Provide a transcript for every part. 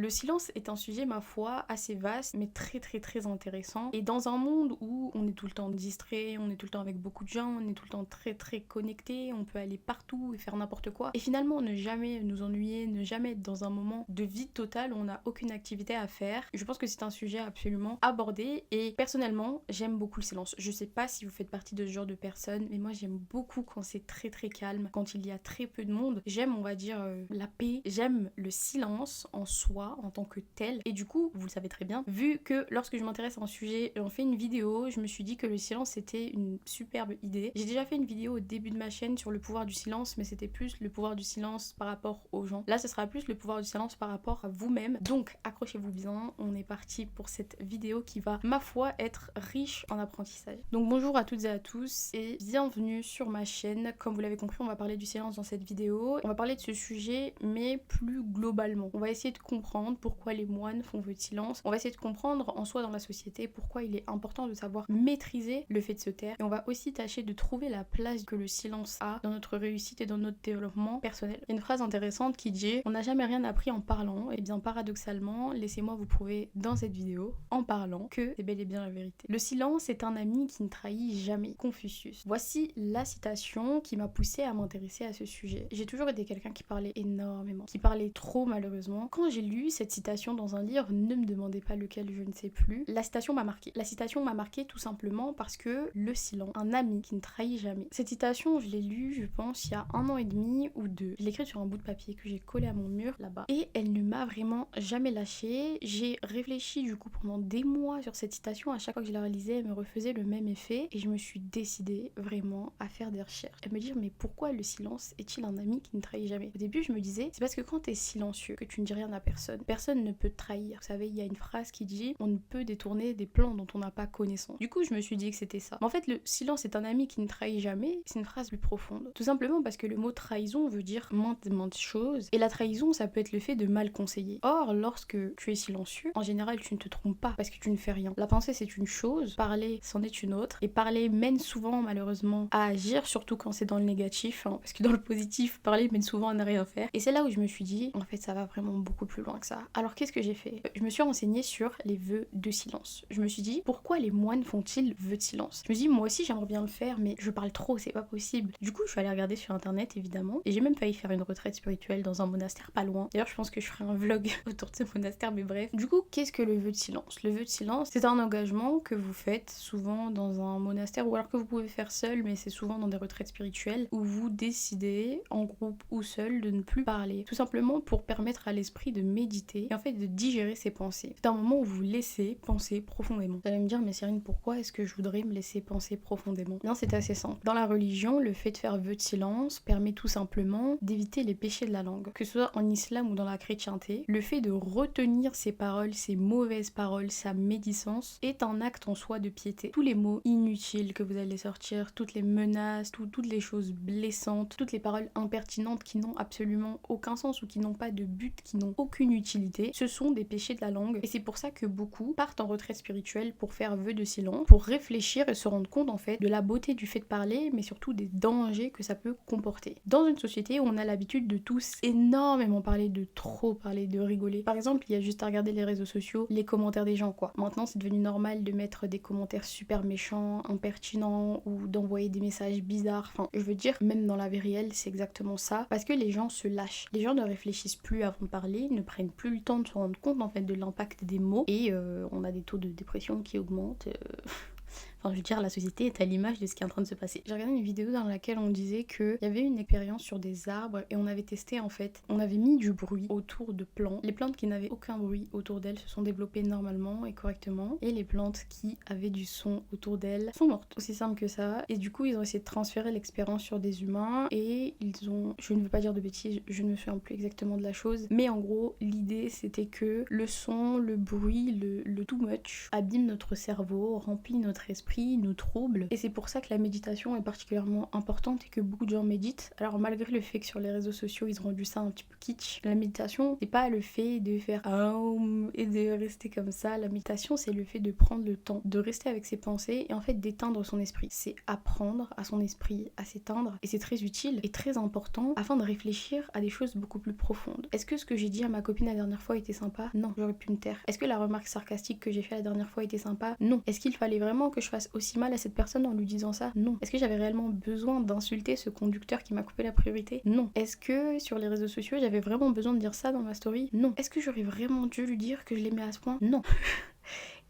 Le silence est un sujet, ma foi, assez vaste, mais très très très intéressant. Et dans un monde où on est tout le temps distrait, on est tout le temps avec beaucoup de gens, on est tout le temps très très connecté, on peut aller partout et faire n'importe quoi. Et finalement, ne jamais nous ennuyer, ne jamais être dans un moment de vide total où on n'a aucune activité à faire. Je pense que c'est un sujet absolument abordé et personnellement, j'aime beaucoup le silence. Je sais pas si vous faites partie de ce genre de personnes, mais moi j'aime beaucoup quand c'est très très calme, quand il y a très peu de monde. J'aime, on va dire, la paix. J'aime le silence en soi, en tant que tel. Et du coup, vous le savez très bien, vu que lorsque je m'intéresse à un sujet, j'en fais une vidéo, je me suis dit que le silence c'était une superbe idée. J'ai déjà fait une vidéo au début de ma chaîne sur le pouvoir du silence, mais c'était plus le pouvoir du silence par rapport aux gens. Là, ce sera plus le pouvoir du silence par rapport à vous-même. Donc, accrochez-vous bien, on est parti pour cette vidéo qui va, ma foi, être riche en apprentissage. Donc, bonjour à toutes et à tous et bienvenue sur ma chaîne. Comme vous l'avez compris, on va parler du silence dans cette vidéo. On va parler de ce sujet, mais plus globalement. On va essayer de comprendre pourquoi les moines font vœu de silence. On va essayer de comprendre en soi dans la société pourquoi il est important de savoir maîtriser le fait de se taire. Et on va aussi tâcher de trouver la place que le silence a dans notre réussite et dans notre développement personnel. Il y a une phrase intéressante qui dit « On n'a jamais rien appris en parlant ». Et bien paradoxalement, laissez-moi vous prouver dans cette vidéo, en parlant, que c'est bel et bien la vérité. Le silence est un ami qui ne trahit jamais. Confucius. Voici la citation qui m'a poussée à m'intéresser à ce sujet. J'ai toujours été quelqu'un qui parlait énormément, qui parlait trop malheureusement. Quand j'ai lu cette citation dans un livre, ne me demandez pas lequel, je ne sais plus, la citation m'a marqué. La citation m'a marqué tout simplement parce que le silence, un ami qui ne trahit jamais. Cette citation, je l'ai lue, je pense, il y a 1 an et demi ou 2. Je l'ai écrite sur un bout de papier que j'ai collé à mon mur là-bas. Et elle ne m'a vraiment jamais lâchée. J'ai réfléchi du coup pendant des mois sur cette citation. À chaque fois que je la réalisais, elle me refaisait le même effet. Et je me suis décidée vraiment à faire des recherches. À me dire, mais pourquoi le silence est-il un ami qui ne trahit jamais? Au début, je me disais, c'est parce que quand t'es silencieux, que tu ne dis rien à personne, personne ne peut te trahir. Vous savez, il y a une phrase qui dit, on ne peut détourner des plans dont on n'a pas connaissance. Du coup, je me suis dit que c'était ça. Mais en fait, le silence est un ami qui ne trahit jamais, c'est une phrase plus profonde. Tout simplement parce que le mot trahison veut dire maintes choses. Et la trahison, ça peut être le fait de mal conseiller. Or, lorsque tu es silencieux, en général, tu ne te trompes pas parce que tu ne fais rien. La pensée, c'est une chose, parler, c'en est une autre. Et parler mène souvent, malheureusement, à agir, surtout quand c'est dans le négatif, hein, parce que dans le positif, parler mène souvent à ne rien faire. Et c'est là où je me suis dit, en fait, ça va vraiment beaucoup plus loin que ça. Alors, qu'est-ce que j'ai fait? Je me suis renseignée sur les vœux de silence. Je me suis dit, pourquoi les moines font-ils vœux de silence? Je me suis dit, moi aussi, j'aimerais bien le faire, mais je parle trop, c'est pas possible. Du coup, je suis allée regarder sur internet, évidemment, et j'ai même failli faire une retraite spirituelle dans un monastère pas loin. D'ailleurs, je pense que je ferai un vlog autour de ce monastère, mais bref. Du coup, qu'est-ce que le vœu de silence? Le vœu de silence, c'est un engagement que vous faites souvent dans un monastère, ou alors que vous pouvez faire seul, mais c'est souvent dans des retraites spirituelles, où vous décidez, en groupe ou seul, de ne plus parler. Tout simplement pour permettre à l'esprit de méditer, et en fait de digérer ses pensées. C'est un moment où vous laissez penser profondément. Vous allez me dire, mais Cyrine, pourquoi est-ce que je voudrais me laisser penser profondément? Non, c'est assez simple. Dans la religion, le fait de faire vœu de silence permet tout simplement d'éviter les péchés de la langue. Que ce soit en islam ou dans la chrétienté, le fait de retenir ses paroles, ses mauvaises paroles, sa médisance, est un acte en soi de piété. Tous les mots inutiles que vous allez sortir, toutes les menaces, toutes les choses blessantes, toutes les paroles impertinentes qui n'ont absolument aucun sens ou qui n'ont pas de but, qui n'ont aucune utilité, ce sont des péchés de la langue. Et c'est pour ça que beaucoup partent en retraite spirituelle pour faire vœu de silence, pour réfléchir et se rendre compte en fait de la beauté du fait de parler, mais surtout des dangers que ça peut comporter. Dans une société où on a l'habitude de tous énormément parler, de trop parler, de rigoler. Par exemple, il y a juste à regarder les réseaux sociaux, les commentaires des gens quoi. Maintenant, c'est devenu normal de mettre des commentaires super méchants, impertinents, ou d'envoyer des messages bizarres. Enfin, je veux dire, même dans la vie réelle, c'est exactement ça. Parce que les gens se lâchent. Les gens ne réfléchissent plus avant de parler, ne prennent plus le temps de se rendre compte en fait de l'impact des mots. Et on a des taux de dépression qui augmentent. Enfin, je veux dire, la société est à l'image de ce qui est en train de se passer. J'ai regardé une vidéo dans laquelle on disait qu'il y avait une expérience sur des arbres et on avait testé en fait, on avait mis du bruit autour de plantes. Les plantes qui n'avaient aucun bruit autour d'elles se sont développées normalement et correctement, et les plantes qui avaient du son autour d'elles sont mortes. Aussi simple que ça. Et du coup, ils ont essayé de transférer l'expérience sur des humains et ils ont, je ne veux pas dire de bêtises, je ne me souviens plus exactement de la chose, mais en gros, l'idée c'était que le son, le bruit, le too much abîme notre cerveau, remplit notre esprit esprit, nous trouble. Et c'est pour ça que la méditation est particulièrement importante et que beaucoup de gens méditent. Alors malgré le fait que sur les réseaux sociaux ils ont rendu ça un petit peu kitsch, la méditation c'est pas le fait de faire Aum et de rester comme ça. La méditation c'est le fait de prendre le temps de rester avec ses pensées et en fait d'éteindre son esprit. C'est apprendre à son esprit à s'éteindre et c'est très utile et très important afin de réfléchir à des choses beaucoup plus profondes. Est-ce que ce que j'ai dit à ma copine la dernière fois était sympa? Non, j'aurais pu me taire. Est-ce que la remarque sarcastique que j'ai fait la dernière fois était sympa? Non. Est-ce qu'il fallait vraiment que je fasse aussi mal à cette personne en lui disant ça? Non. Est-ce que j'avais réellement besoin d'insulter ce conducteur qui m'a coupé la priorité? Non. Est-ce que sur les réseaux sociaux j'avais vraiment besoin de dire ça dans ma story? Non. Est-ce que j'aurais vraiment dû lui dire que je l'aimais à ce point? Non.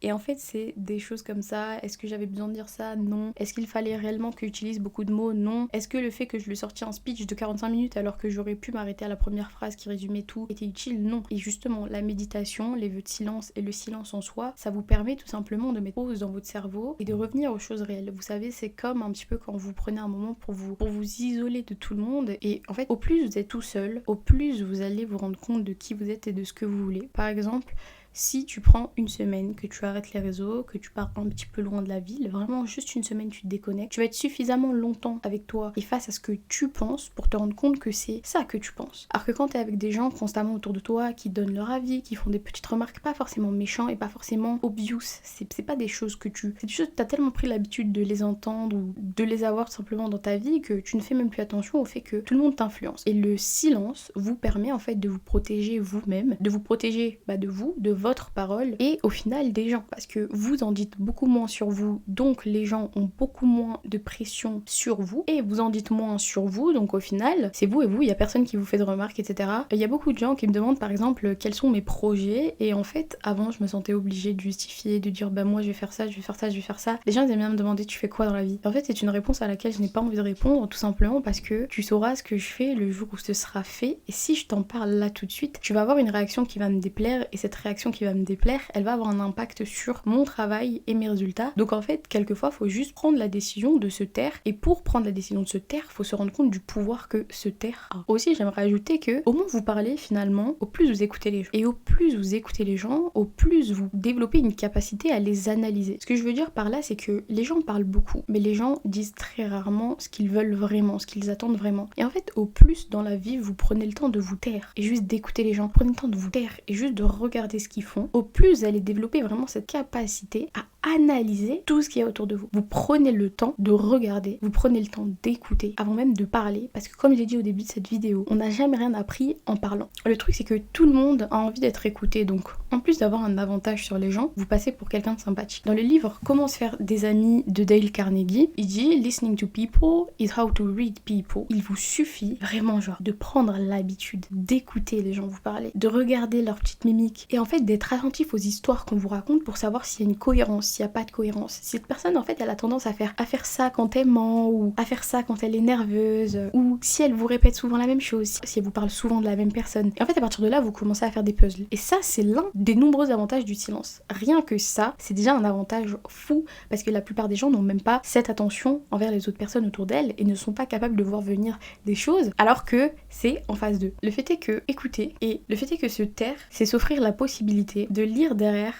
Et en fait, c'est des choses comme ça. Est-ce que j'avais besoin de dire ça? Non. Est-ce qu'il fallait réellement que j'utilise beaucoup de mots? Non. Est-ce que le fait que je lui sortis un speech de 45 minutes alors que j'aurais pu m'arrêter à la première phrase qui résumait tout était utile? Non. Et justement, la méditation, les vœux de silence et le silence en soi, ça vous permet tout simplement de mettre pause dans votre cerveau et de revenir aux choses réelles. Vous savez, c'est comme un petit peu quand vous prenez un moment pour vous isoler de tout le monde. Et en fait, au plus vous êtes tout seul, au plus vous allez vous rendre compte de qui vous êtes et de ce que vous voulez. Par exemple, si tu prends une semaine, que tu arrêtes les réseaux, que tu pars un petit peu loin de la ville, vraiment juste une semaine tu te déconnectes, tu vas être suffisamment longtemps avec toi et face à ce que tu penses pour te rendre compte que c'est ça que tu penses. Alors que quand t'es avec des gens constamment autour de toi qui donnent leur avis, qui font des petites remarques pas forcément méchants et pas forcément obvious, c'est pas des choses que c'est des choses que t'as tellement pris l'habitude de les entendre ou de les avoir tout simplement dans ta vie que tu ne fais même plus attention au fait que tout le monde t'influence. Et le silence vous permet en fait de vous protéger vous-même, de vous protéger de vous, de votre parole et au final des gens, parce que vous en dites beaucoup moins sur vous, donc les gens ont beaucoup moins de pression sur vous et vous en dites moins sur vous, donc au final c'est vous et vous, il y a personne qui vous fait de remarques, etc. Il y a beaucoup de gens qui me demandent par exemple quels sont mes projets et en fait avant je me sentais obligée de justifier, de dire moi je vais faire ça, je vais faire ça, je vais faire ça. Les gens ils aiment bien me demander tu fais quoi dans la vie. En fait c'est une réponse à laquelle je n'ai pas envie de répondre tout simplement parce que tu sauras ce que je fais le jour où ce sera fait et si je t'en parle là tout de suite, tu vas avoir une réaction qui va me déplaire et cette réaction qui va me déplaire, elle va avoir un impact sur mon travail et mes résultats. Donc en fait, quelquefois, faut juste prendre la décision de se taire. Et pour prendre la décision de se taire, faut se rendre compte du pouvoir que se taire a. Aussi, j'aimerais ajouter que au moins vous parlez finalement, au plus vous écoutez les gens. Et au plus vous écoutez les gens, au plus vous développez une capacité à les analyser. Ce que je veux dire par là, c'est que les gens parlent beaucoup, mais les gens disent très rarement ce qu'ils veulent vraiment, ce qu'ils attendent vraiment. Et en fait, au plus dans la vie, vous prenez le temps de vous taire et juste d'écouter les gens. Prenez le temps de vous taire et juste de regarder ce qu'ils font. Au plus vous allez développer vraiment cette capacité à analyser tout ce qu'il y a autour de vous. Vous prenez le temps de regarder, vous prenez le temps d'écouter avant même de parler parce que comme j'ai dit au début de cette vidéo, on n'a jamais rien appris en parlant. Le truc c'est que tout le monde a envie d'être écouté, donc en plus d'avoir un avantage sur les gens, vous passez pour quelqu'un de sympathique. Dans le livre Comment se faire des amis de Dale Carnegie, il dit Listening to people is how to read people. Il vous suffit vraiment genre de prendre l'habitude d'écouter les gens vous parler, de regarder leurs petites mimiques et en fait d'être attentif aux histoires qu'on vous raconte pour savoir s'il y a une cohérence, s'il n'y a pas de cohérence. Si cette personne en fait elle a tendance à faire ça quand elle ment ou à faire ça quand elle est nerveuse ou si elle vous répète souvent la même chose, si elle vous parle souvent de la même personne. Et en fait à partir de là vous commencez à faire des puzzles. Et ça c'est l'un des nombreux avantages du silence. Rien que ça c'est déjà un avantage fou parce que la plupart des gens n'ont même pas cette attention envers les autres personnes autour d'elles et ne sont pas capables de voir venir des choses alors que c'est en face d'eux. Le fait est que écouter et le fait est que se taire c'est s'offrir la possibilité de lire derrière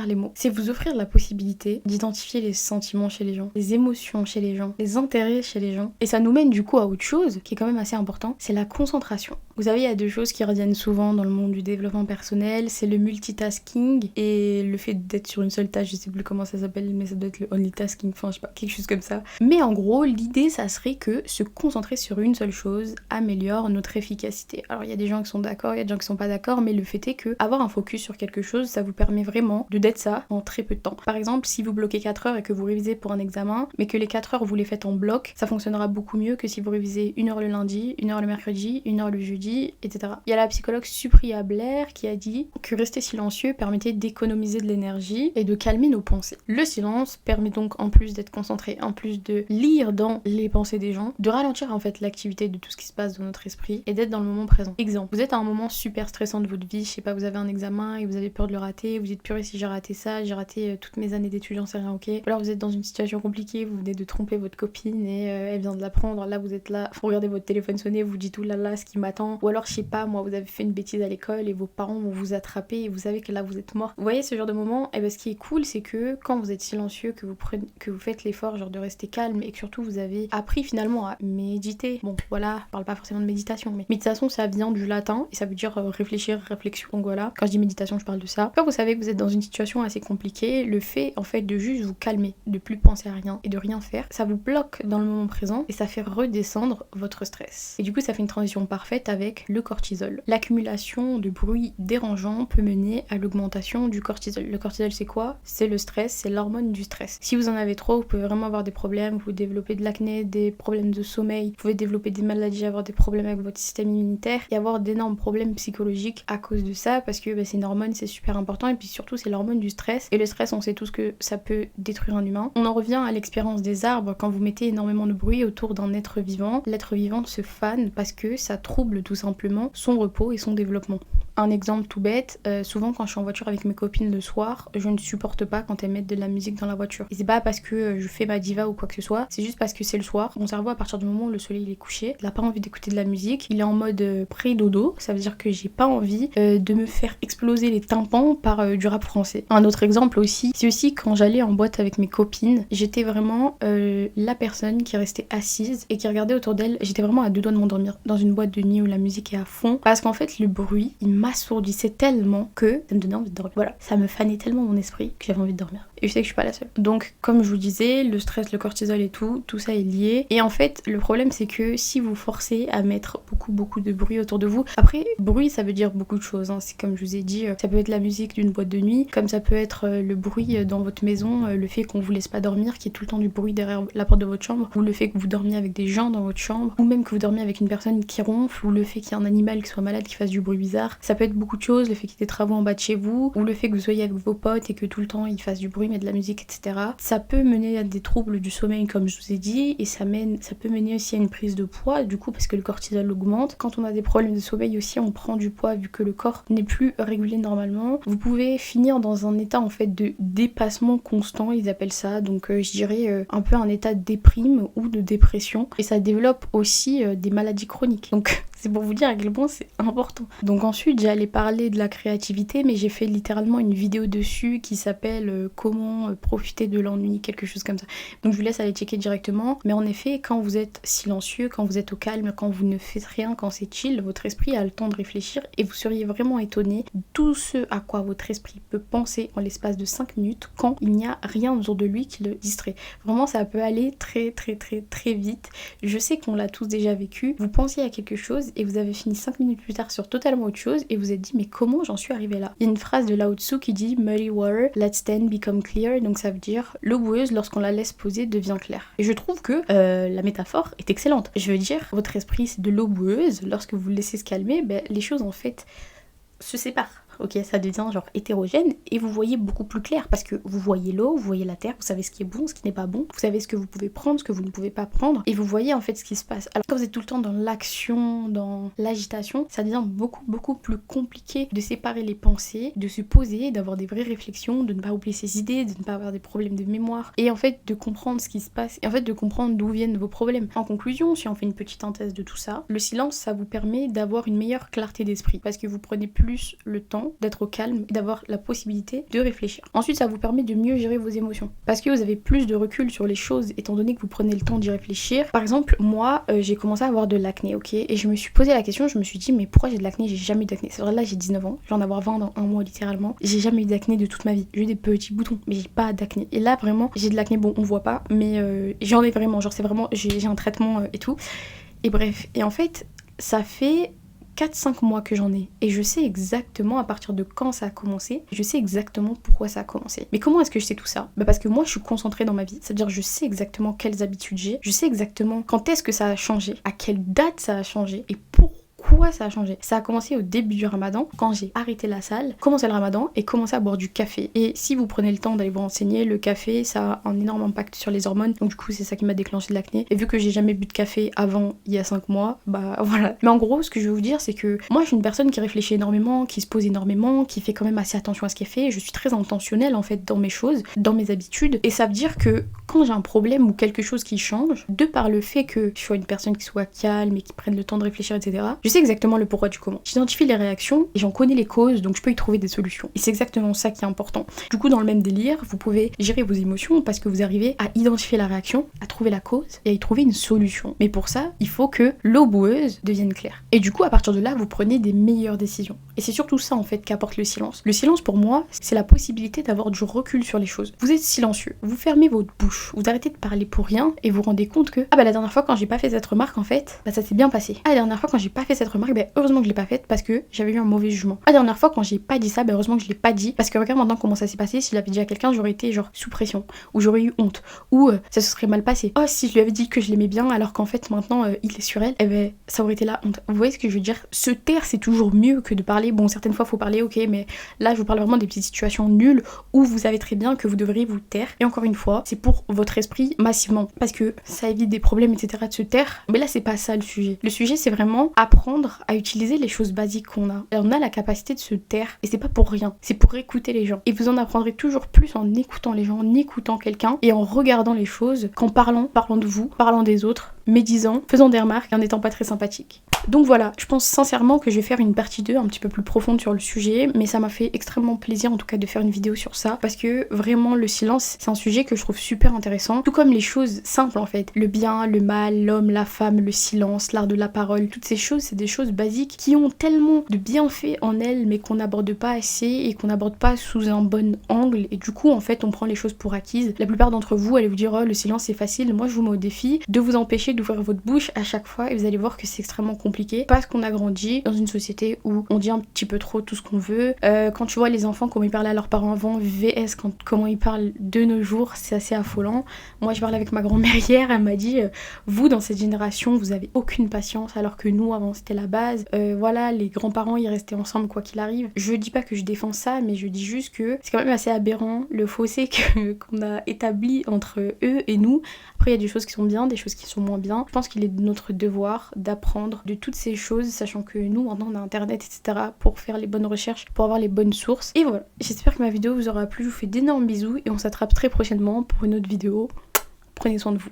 les mots. C'est vous offrir la possibilité d'identifier les sentiments chez les gens, les émotions chez les gens, les intérêts chez les gens. Et ça nous mène du coup à autre chose qui est quand même assez important, c'est la concentration. Vous savez, il y a deux choses qui reviennent souvent dans le monde du développement personnel, c'est le multitasking et le fait d'être sur une seule tâche, je sais plus comment ça s'appelle, mais ça doit être le only tasking, enfin je sais pas, quelque chose comme ça. Mais en gros, l'idée ça serait que se concentrer sur une seule chose améliore notre efficacité. Alors il y a des gens qui sont d'accord, il y a des gens qui sont pas d'accord, mais le fait est que avoir un focus sur quelque chose, ça vous permet vraiment de d'être ça en très peu de temps. Par exemple, si vous bloquez 4 heures et que vous révisez pour un examen, mais que les 4 heures vous les faites en bloc, ça fonctionnera beaucoup mieux que si vous révisez 1 heure le lundi, 1 heure le mercredi, 1 heure le jeudi, etc. Il y a la psychologue Supriya Blair qui a dit que rester silencieux permettait d'économiser de l'énergie et de calmer nos pensées. Le silence permet donc, en plus d'être concentré, en plus de lire dans les pensées des gens, de ralentir en fait l'activité de tout ce qui se passe dans notre esprit et d'être dans le moment présent. Exemple, vous êtes à un moment super stressant de votre vie, je sais pas, vous avez un examen et vous avez peur de le rater, vous dites purée si j'ai raté ça, j'ai raté toutes mes années d'étudiant c'est rien, ok. Ou alors vous êtes dans une situation compliquée, vous venez de tromper votre copine et elle vient de l'apprendre, là vous êtes là, vous regardez votre téléphone sonner, vous dites oulala ce qui m'attend. Ou alors je sais pas, moi vous avez fait une bêtise à l'école et vos parents vont vous attraper et vous savez que là vous êtes mort. Vous voyez ce genre de moment, et ben ce qui est cool c'est que quand vous êtes silencieux, que vous faites l'effort genre de rester calme et que surtout vous avez appris finalement à méditer. Bon voilà, je parle pas forcément de méditation, mais méditation ça vient du latin et ça veut dire réfléchir, réflexion. Donc voilà, quand je dis méditation je parle de ça. Quand vous savez que vous êtes dans une situation assez compliquée, le fait en fait de juste vous calmer, de plus penser à rien et de rien faire, ça vous bloque dans le moment présent et ça fait redescendre votre stress. Et du coup ça fait une transition parfaite avec le cortisol. L'accumulation de bruit dérangeant peut mener à l'augmentation du cortisol. Le cortisol c'est quoi? C'est le stress, c'est l'hormone du stress. Si vous en avez trop, vous pouvez vraiment avoir des problèmes, vous pouvez développer de l'acné, des problèmes de sommeil, vous pouvez développer des maladies, avoir des problèmes avec votre système immunitaire et avoir d'énormes problèmes psychologiques à cause de ça parce que c'est une hormone, c'est super important et puis surtout c'est l'hormone du stress et le stress on sait tous que ça peut détruire un humain. On en revient à l'expérience des arbres, quand vous mettez énormément de bruit autour d'un être vivant, l'être vivant se fane parce que ça trouble tout simplement son repos et son développement. Un exemple tout bête, souvent quand je suis en voiture avec mes copines le soir, je ne supporte pas quand elles mettent de la musique dans la voiture. Et c'est pas parce que je fais ma diva ou quoi que ce soit, c'est juste parce que c'est le soir. Mon cerveau à partir du moment où le soleil il est couché, il a pas envie d'écouter de la musique, il est en mode pré-dodo, ça veut dire que j'ai pas envie de me faire exploser les tympans par du rap français. Un autre exemple aussi, c'est aussi quand j'allais en boîte avec mes copines, j'étais vraiment la personne qui restait assise et qui regardait autour d'elle, j'étais vraiment à deux doigts de m'endormir dans une boîte de nuit où la musique est à fond, parce qu'en fait le bruit, il m'assourdissait tellement que ça me donnait envie de dormir. Voilà, ça me fanait tellement mon esprit que j'avais envie de dormir. Et je sais que je suis pas la seule. Donc, comme je vous disais, le stress, le cortisol et tout ça est lié. Et en fait, le problème c'est que si vous forcez à mettre beaucoup de bruit autour de vous, après, bruit ça veut dire beaucoup de choses, hein. C'est comme je vous ai dit, ça peut être la musique d'une boîte de nuit, comme ça peut être le bruit dans votre maison, le fait qu'on vous laisse pas dormir, qu'il y ait tout le temps du bruit derrière la porte de votre chambre, ou le fait que vous dormiez avec des gens dans votre chambre, ou même que vous dormiez avec une personne qui ronfle, ou le fait qu'il y ait un animal qui soit malade, qui fasse du bruit bizarre. Ça peut être beaucoup de choses, le fait qu'il y ait des travaux en bas de chez vous, ou le fait que vous soyez avec vos potes et que tout le temps ils fassent du bruit, mais de la musique, etc. Ça peut mener à des troubles du sommeil comme je vous ai dit, et ça peut mener aussi à une prise de poids, du coup parce que le cortisol augmente. Quand on a des problèmes de sommeil aussi, on prend du poids vu que le corps n'est plus régulé normalement. Vous pouvez finir dans un état en fait de dépassement constant, ils appellent ça, donc je dirais un peu un état de déprime ou de dépression, et ça développe aussi des maladies chroniques. Donc c'est pour vous dire à quel point c'est important. Donc ensuite j'allais parler de la créativité, mais j'ai fait littéralement une vidéo dessus qui s'appelle comment profiter de l'ennui, quelque chose comme ça. Donc je vous laisse aller checker directement. Mais en effet, quand vous êtes silencieux, quand vous êtes au calme, quand vous ne faites rien, quand c'est chill, votre esprit a le temps de réfléchir et vous seriez vraiment étonné de tout ce à quoi votre esprit peut penser en l'espace de 5 minutes quand il n'y a rien autour de lui qui le distrait. Vraiment ça peut aller très vite. Je sais qu'on l'a tous déjà vécu. Vous pensiez à quelque chose et vous avez fini 5 minutes plus tard sur totalement autre chose et vous êtes dit mais comment j'en suis arrivée là? Il y a une phrase de Lao Tzu qui dit Muddy water, let's then become clear, donc ça veut dire l'eau boueuse lorsqu'on la laisse poser devient claire. Et je trouve que la métaphore est excellente. Je veux dire, votre esprit c'est de l'eau boueuse, lorsque vous le laissez se calmer, les choses en fait se séparent. Ok, ça devient genre hétérogène et vous voyez beaucoup plus clair parce que vous voyez l'eau, vous voyez la terre, vous savez ce qui est bon, ce qui n'est pas bon, vous savez ce que vous pouvez prendre, ce que vous ne pouvez pas prendre et vous voyez en fait ce qui se passe. Alors quand vous êtes tout le temps dans l'action, dans l'agitation, ça devient beaucoup plus compliqué de séparer les pensées, de se poser, d'avoir des vraies réflexions, de ne pas oublier ses idées, de ne pas avoir des problèmes de mémoire et en fait de comprendre ce qui se passe et en fait de comprendre d'où viennent vos problèmes. En conclusion, si on fait une petite synthèse de tout ça, le silence ça vous permet d'avoir une meilleure clarté d'esprit parce que vous prenez plus le temps d'être au calme et d'avoir la possibilité de réfléchir. Ensuite, ça vous permet de mieux gérer vos émotions parce que vous avez plus de recul sur les choses étant donné que vous prenez le temps d'y réfléchir. Par exemple, moi, j'ai commencé à avoir de l'acné, ok? Et je me suis posé la question, je me suis dit, mais pourquoi j'ai de l'acné? J'ai jamais eu d'acné. C'est vrai, là, j'ai 19 ans, je vais en avoir 20 dans un mois littéralement. J'ai jamais eu d'acné de toute ma vie. J'ai eu des petits boutons, mais j'ai pas d'acné. Et là, vraiment, j'ai de l'acné, bon, on voit pas, mais j'en ai vraiment, genre, c'est vraiment, j'ai un traitement et tout. Et bref, et en fait, ça fait 4-5 mois que j'en ai et je sais exactement à partir de quand ça a commencé, je sais exactement pourquoi ça a commencé. Mais comment est-ce que je sais tout ça? Parce que moi je suis concentrée dans ma vie, c'est-à-dire je sais exactement quelles habitudes j'ai, je sais exactement quand est-ce que ça a changé, à quelle date ça a changé et pourquoi quoi ça a changé? Ça a commencé au début du ramadan, quand j'ai arrêté la salle, commencé le ramadan et commencé à boire du café. Et si vous prenez le temps d'aller vous renseigner, le café ça a un énorme impact sur les hormones, donc du coup c'est ça qui m'a déclenché de l'acné. Et vu que j'ai jamais bu de café avant il y a 5 mois, bah voilà. Mais en gros ce que je veux vous dire c'est que moi je suis une personne qui réfléchit énormément, qui se pose énormément, qui fait quand même assez attention à ce qu'elle fait. Je suis très intentionnelle en fait dans mes choses, dans mes habitudes, et ça veut dire que quand j'ai un problème ou quelque chose qui change, de par le fait que je sois une personne qui soit calme et qui prenne le temps de réfléchir, etc., je sais exactement le pourquoi du comment. J'identifie les réactions et j'en connais les causes, donc je peux y trouver des solutions. Et c'est exactement ça qui est important. Du coup, dans le même délire, vous pouvez gérer vos émotions parce que vous arrivez à identifier la réaction, à trouver la cause et à y trouver une solution. Mais pour ça, il faut que l'eau boueuse devienne claire. Et du coup, à partir de là, vous prenez des meilleures décisions. Et c'est surtout ça en fait qu'apporte le silence. Le silence pour moi, c'est la possibilité d'avoir du recul sur les choses. Vous êtes silencieux, vous fermez votre bouche, vous arrêtez de parler pour rien et vous rendez compte que ah bah la dernière fois quand j'ai pas fait cette remarque en fait, bah ça s'est bien passé. Ah la dernière fois quand j'ai pas fait cette remarque, bah heureusement que je l'ai pas faite parce que j'avais eu un mauvais jugement. Ah la dernière fois quand j'ai pas dit ça, bah heureusement que je l'ai pas dit parce que regarde maintenant comment ça s'est passé. Si je l'avais dit à quelqu'un, j'aurais été genre sous pression ou j'aurais eu honte ou ça se serait mal passé. Oh si je lui avais dit que je l'aimais bien alors qu'en fait maintenant il est sur elle, eh ben ça aurait été la honte. Vous voyez ce que je veux dire? Se taire c'est toujours mieux que de parler. Bon certaines fois faut parler, ok, mais là je vous parle vraiment des petites situations nulles où vous savez très bien que vous devriez vous taire. Et encore une fois, c'est pour votre esprit massivement parce que ça évite des problèmes, etc. de se taire. Mais là c'est pas ça le sujet. Le sujet c'est vraiment apprendre à utiliser les choses basiques qu'on a. Et on a la capacité de se taire et c'est pas pour rien, c'est pour écouter les gens. Et vous en apprendrez toujours plus en écoutant les gens, en écoutant quelqu'un et en regardant les choses qu'en parlant de vous, parlant des autres, médisant, faisant des remarques et en n'étant pas très sympathique. Donc voilà, je pense sincèrement que je vais faire une partie 2 un petit peu plus profonde sur le sujet, mais ça m'a fait extrêmement plaisir en tout cas de faire une vidéo sur ça, parce que vraiment le silence, c'est un sujet que je trouve super intéressant, tout comme les choses simples en fait, le bien, le mal, l'homme, la femme, le silence, l'art de la parole, toutes ces choses, c'est des choses basiques qui ont tellement de bienfaits en elles, mais qu'on n'aborde pas assez et qu'on n'aborde pas sous un bon angle, et du coup en fait on prend les choses pour acquises. La plupart d'entre vous allez vous dire oh le silence c'est facile, moi je vous mets au défi de vous empêcher d'ouvrir votre bouche à chaque fois et vous allez voir que c'est extrêmement compliqué parce qu'on a grandi dans une société où on dit un petit peu trop tout ce qu'on veut. Quand tu vois les enfants comment ils parlaient à leurs parents avant VS comment ils parlent de nos jours, c'est assez affolant. Moi je parlais avec ma grand-mère hier, elle m'a dit vous dans cette génération vous avez aucune patience alors que nous avant c'était la base. Voilà, les grands-parents ils restaient ensemble quoi qu'il arrive. Je dis pas que je défends ça, mais je dis juste que c'est quand même assez aberrant le fossé qu'on a établi entre eux et nous. Après il y a des choses qui sont bien, des choses qui sont moins bien. Je pense qu'il est de notre devoir d'apprendre de toutes ces choses, sachant que nous maintenant on a internet etc pour faire les bonnes recherches, pour avoir les bonnes sources. Et voilà, j'espère que ma vidéo vous aura plu, je vous fais d'énormes bisous et on s'attrape très prochainement pour une autre vidéo. Prenez soin de vous.